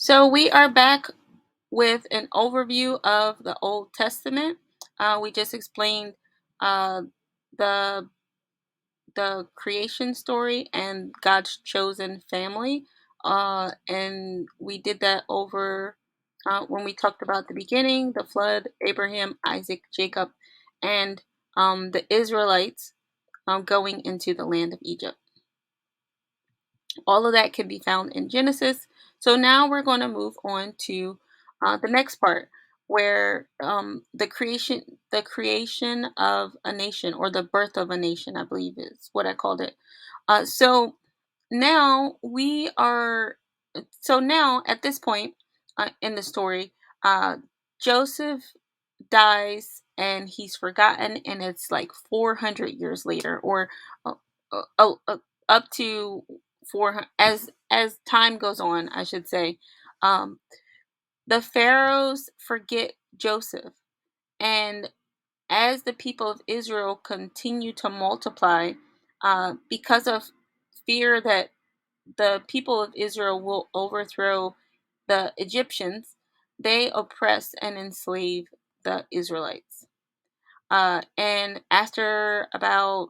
So we are back with an overview of the Old Testament. We just explained uh, the the creation story and God's chosen family, and we did that over when we talked about the beginning, the flood, Abraham, Isaac, Jacob, and the Israelites going into the land of Egypt. All of that can be found in Genesis. So now we're going to move on to the next part, where the creation of a nation, or the birth of a nation, I believe is what I called it. So now we are. So now at this point in the story, uh, Joseph dies and he's forgotten, and it's like 400 years later, or uh, up to 400, as time goes on, I should say. um the pharaohs forget Joseph, and as the people of Israel continue to multiply, because of fear that the people of Israel will overthrow the Egyptians, they oppress and enslave the Israelites. And after about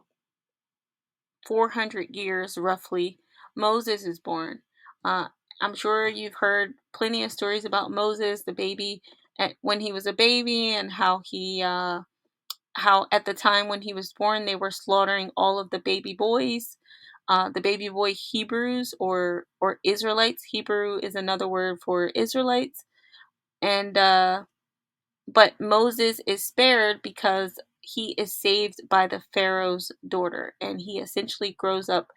400 years, roughly, Moses is born. Uh, I'm sure you've heard plenty of stories about Moses, the baby, when he was a baby, and how at the time when he was born, they were slaughtering all of the baby boys, the baby boy Hebrews, or Israelites. Hebrew is another word for Israelites, and but Moses is spared because he is saved by the Pharaoh's daughter, and he essentially grows up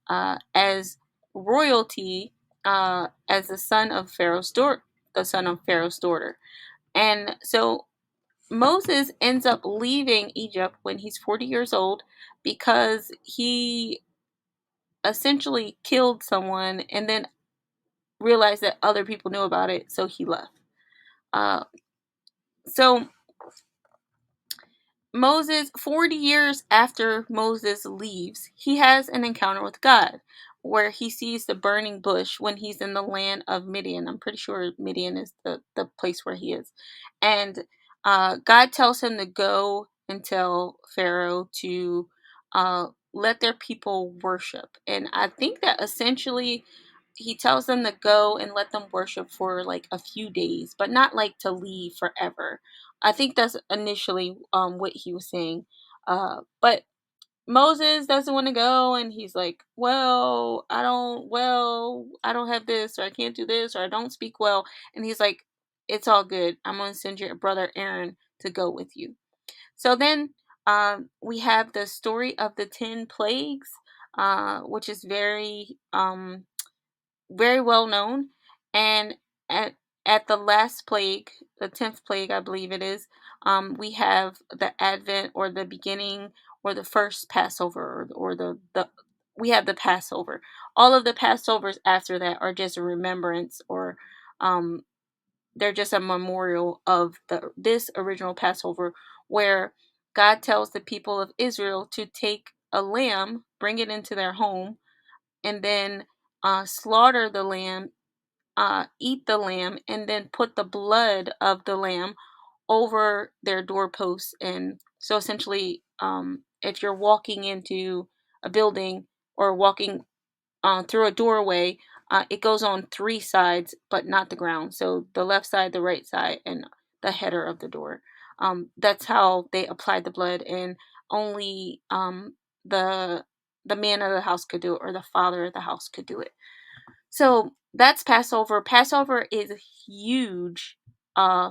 as royalty, as the son of Pharaoh's daughter. And so Moses ends up leaving Egypt when he's 40 years old because he essentially killed someone and then realized that other people knew about it, so he left. Uh, so Moses, 40 years after Moses leaves, he has an encounter with God where he sees the burning bush when he's in the land of Midian. I'm pretty sure Midian is the place where he is. And God tells him to go and tell Pharaoh to let their people worship. And I think that essentially he tells them to go and let them worship for like a few days, but not like to leave forever. I think that's initially what he was saying. But Moses doesn't want to go, and he's like, well, I don't have this, or I can't do this, or I don't speak well. And he's like, it's all good. I'm going to send your brother Aaron to go with you. So then we have the story of the 10 plagues, which is very well known. And at the last plague, the 10th plague, I believe it is, we have the Advent, or the beginning, or the first Passover, or the we have the Passover. All of the Passovers after that are just a remembrance, or um, they're just a memorial of this original Passover, where God tells the people of Israel to take a lamb, bring it into their home, and then slaughter the lamb, eat the lamb, and then put the blood of the lamb over their doorposts. And so essentially, if you're walking into a building, or walking through a doorway, it goes on three sides, but not the ground. So the left side, the right side, and the header of the door. That's how they applied the blood, and only the the man of the house could do it, or the father of the house could do it. So that's Passover. Passover is huge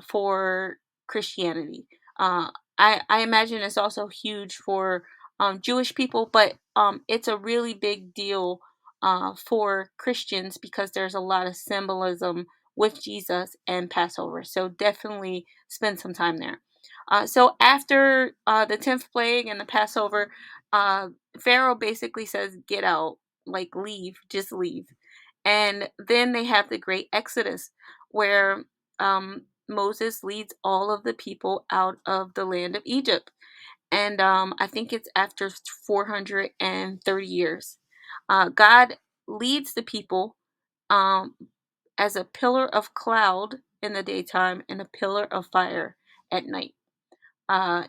for Christianity. Uh, I imagine it's also huge for Jewish people, but it's a really big deal for Christians because there's a lot of symbolism with Jesus and Passover. So definitely spend some time there. So after the 10th plague and the Passover, uh, Pharaoh basically says, get out, like leave, just leave. And then they have the great Exodus, where Moses leads all of the people out of the land of Egypt. And I think it's after 430 years. God leads the people, um, as a pillar of cloud in the daytime and a pillar of fire at night. Uh,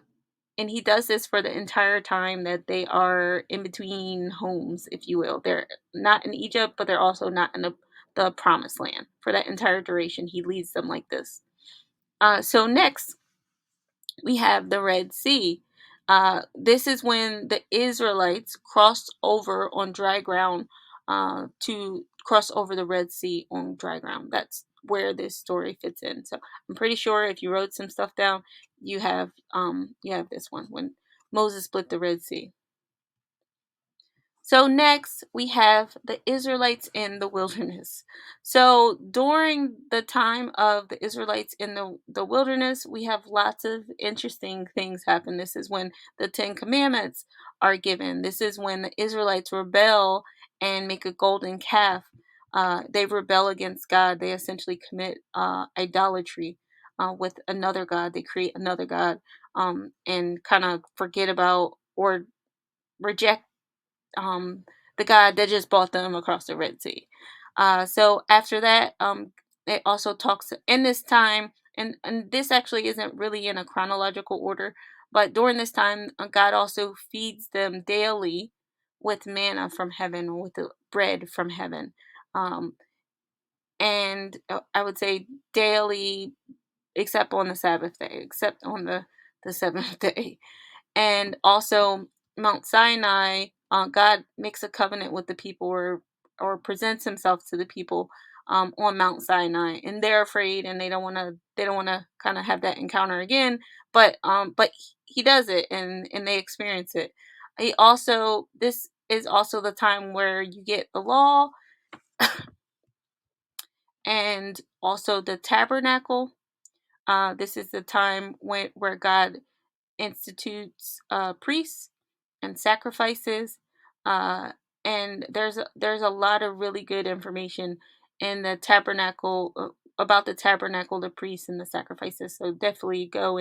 and he does this for the entire time that they are in between homes, if you will. They're not in Egypt, but they're also not in the promised land. For that entire duration, he leads them like this. So next, we have the Red Sea. This is when the Israelites crossed over on dry ground to cross over the Red Sea on dry ground. That's where this story fits in. So I'm pretty sure if you wrote some stuff down, you have this one when Moses split the Red Sea. So next we have the Israelites in the wilderness. So during the time of the Israelites in the wilderness, we have lots of interesting things happen. This is when the Ten Commandments are given. This is when the Israelites rebel and make a golden calf. They rebel against God. They essentially commit idolatry with another God. They create another God and kind of forget about or reject the God that just brought them across the Red Sea. So after that, it also talks in this time, and this actually isn't really in a chronological order, but during this time, God also feeds them daily with manna from heaven or with the bread from heaven. Um, and I would say daily, except on the Sabbath day, except on the seventh day. And also Mount Sinai, God makes a covenant with the people or presents himself to the people on Mount Sinai, and they're afraid and they don't want to kind of have that encounter again. But he does it and they experience it. He also This is also the time where you get the law and also the tabernacle. This is the time where God institutes priests and sacrifices. Uh, and there's a lot of really good information in the tabernacle about the tabernacle, the priests, and the sacrifices. So definitely go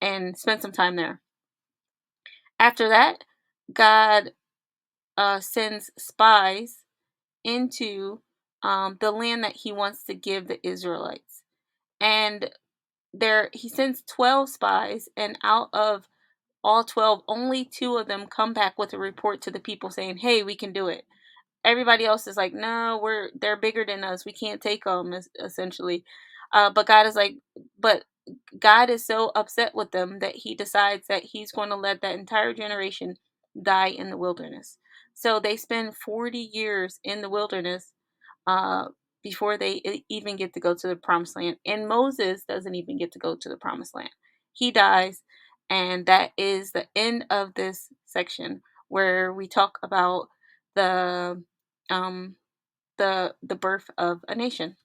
and spend some time there. After that, God sends spies into the land that He wants to give the Israelites, and there He sends 12 spies, and out of all 12, only two of them come back with a report to the people saying, "Hey, we can do it." Everybody else is like, "No, they're bigger than us. We can't take them." Essentially, but but God is so upset with them that He decides that He's going to let that entire generation die in the wilderness. So they spend 40 years in the wilderness uh, before they even get to go to the promised land. And Moses doesn't even get to go to the promised land. He dies, and that is the end of this section where we talk about the um, the birth of a nation.